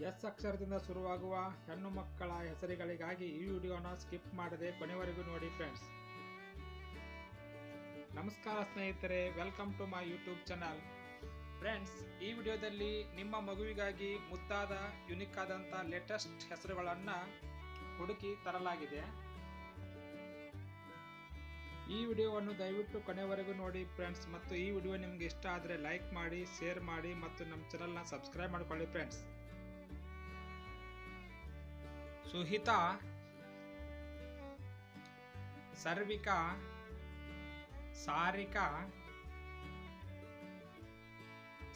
S ಅಕ್ಷರದಿಂದ ಶುರುವಾಗುವ ಹೆಣ್ಣು ಮಕ್ಕಳ ಹೆಸರುಗಳಿಗಾಗಿ ಈ ವಿಡಿಯೋನ ಸ್ಕಿಪ್ ಮಾಡದೆ ಕೊನೆವರೆಗೂ ನೋಡಿ ಫ್ರೆಂಡ್ಸ್. ನಮಸ್ಕಾರ ಸ್ನೇಹಿತರೆ, welcome to my YouTube channel. Friends, ಈ ವಿಡಿಯೋದಲ್ಲಿ ನಿಮ್ಮ ಮಗುವಿಗಾಗಿ ಮುದ್ದಾದ ಯುನಿಕ್ ಆದಂಥ ಲೇಟೆಸ್ಟ್ ಹೆಸರುಗಳನ್ನು ಹುಡುಕಿ ತರಲಾಗಿದೆ. ಈ ವಿಡಿಯೋವನ್ನು ದಯವಿಟ್ಟು ಕೊನೆವರೆಗೂ ನೋಡಿ ಫ್ರೆಂಡ್ಸ್. ಮತ್ತು ಈ ವಿಡಿಯೋ ನಿಮಗೆ ಇಷ್ಟ ಆದರೆ ಲೈಕ್ ಮಾಡಿ, ಶೇರ್ ಮಾಡಿ ಮತ್ತು ನಮ್ಮ ಚಾನಲ್ನ ಸಬ್ಸ್ಕ್ರೈಬ್ ಮಾಡಿಕೊಳ್ಳಿ ಫ್ರೆಂಡ್ಸ್. ಸುಹಿತಾ, ಸರ್ವಿಕಾ, ಸಾರಿಕಾ,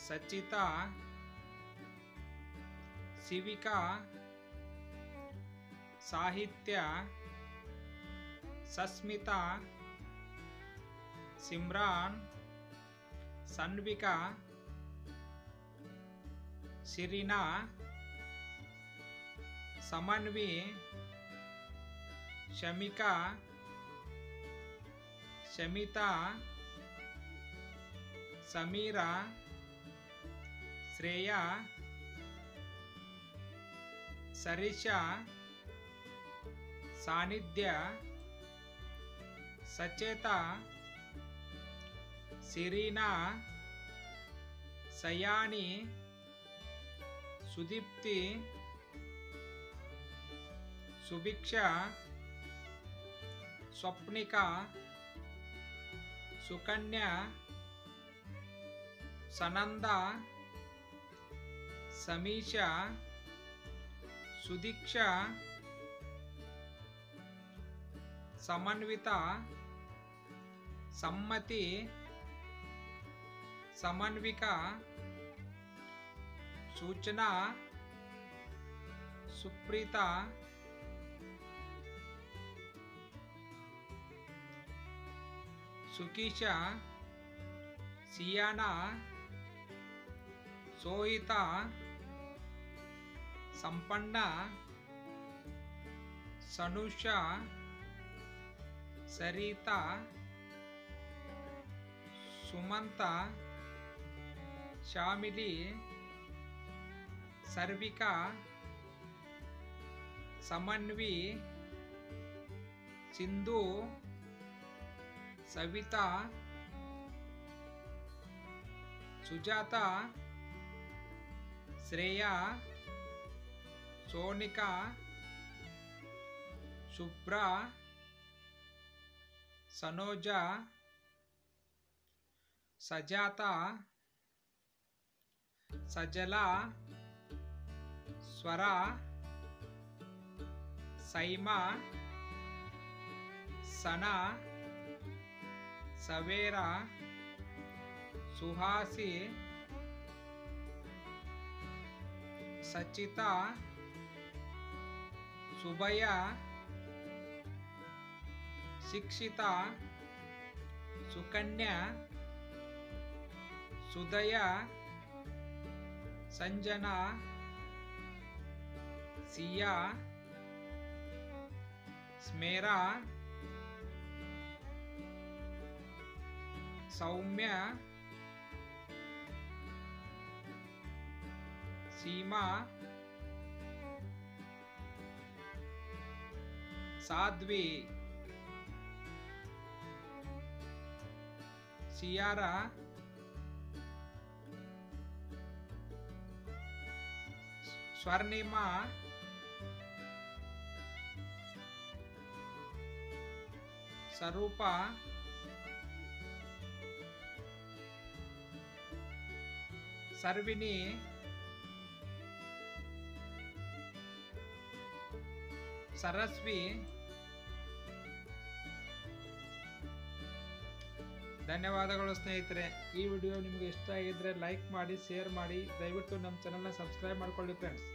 ಸಚಿತಾ, ಸಿವಿಕಾ, ಸಾಹಿತ್ಯ, ಸಸ್ಮಿತಾ, ಸಿಮ್ರಾನ್, ಸನ್ವಿಕಾ, ಶಿರಿನಾ, ಸಮನ್ವಿ, ಶಮಿಕಾ, ಶಮಿತಾ, ಸಮೀರಾ, ಶ್ರೇಯಾ, ಸರಿಷಾ, ಸಾನಿಧ್ಯ, ಸಚೇತಾ, ಸಿರೀನಾ, ಸಯಾನಿ, ಸುದೀಪ್ತಿ, ಸುಭಿಕ್ಷಾ, ಸ್ವಪ್ನಿಕಾ, ಸುಕನ್ಯಾ, ಸನಂದ, ಸಮೀಷಾ, ಸುದೀಕ್ಷಾ, ಸಮನ್ವಿತಾ, ಸಮ್ಮತಿ, ಸಮನ್ವಿಕಾ, ಸೂಚನಾ, ಸುಪ್ರೀತಾ, ಸುಕೀಶಾ, ಸಿಯಾನಾ, ಸೋಹಿತಾ, ಸಂಪನ್ನ, ಸನುಷಾ, ಸರಿತಾ, ಸುಮಂತ, ಶಾಮಿಲಿ, ಸರ್ವಿಕಾ, ಸಮನ್ವಿ, ಸಿಂಧು, ಸವಿತಾ, ಸುಜಾತಾ, ಶ್ರೇಯಾ, ಸೋನಿಕಾ, ಶುಭ್ರಾ, ಸನೋಜಾ, ಸಜಾತಾ, ಸಜಲಾ, ಸ್ವರ, ಸೈಮಾ, ಸನಾ, ಸವೇರಾ, ಸುಹಾಸಿ, ಸಚಿತಾ, ಸುಭಯ, ಶಿಕ್ಷಿತಾ, ಸುಕನ್ಯಾ, ಸುದಯ, ಸಂಜನಾ, ಸಿಯಾ, ಸ್ಮೇರಾ, ಸೌಮ್ಯ, ಸೀಮಾ, ಸಾಧ್ವಿ, ಸಿಯಾರಾ, ಸ್ವರ್ಣಿಮಾ, ಸ್ವರೂಪ, ಸರ್ವಿನಿ, ಸರಸ್ವಿ. ಧನ್ಯವಾದಗಳು ಸ್ನೇಹಿತರೆ. ಈ ವಿಡಿಯೋ ನಿಮಗೆ ಇಷ್ಟ ಆಗಿದ್ರೆ ಲೈಕ್ ಮಾಡಿ, ಶೇರ್ ಮಾಡಿ, ದಯವಿಟ್ಟು ನಮ್ಮ ಚಾನಲ್ನ ಸಬ್ಸ್ಕ್ರೈಬ್ ಮಾಡಿಕೊಳ್ಳಿ ಫ್ರೆಂಡ್ಸ್.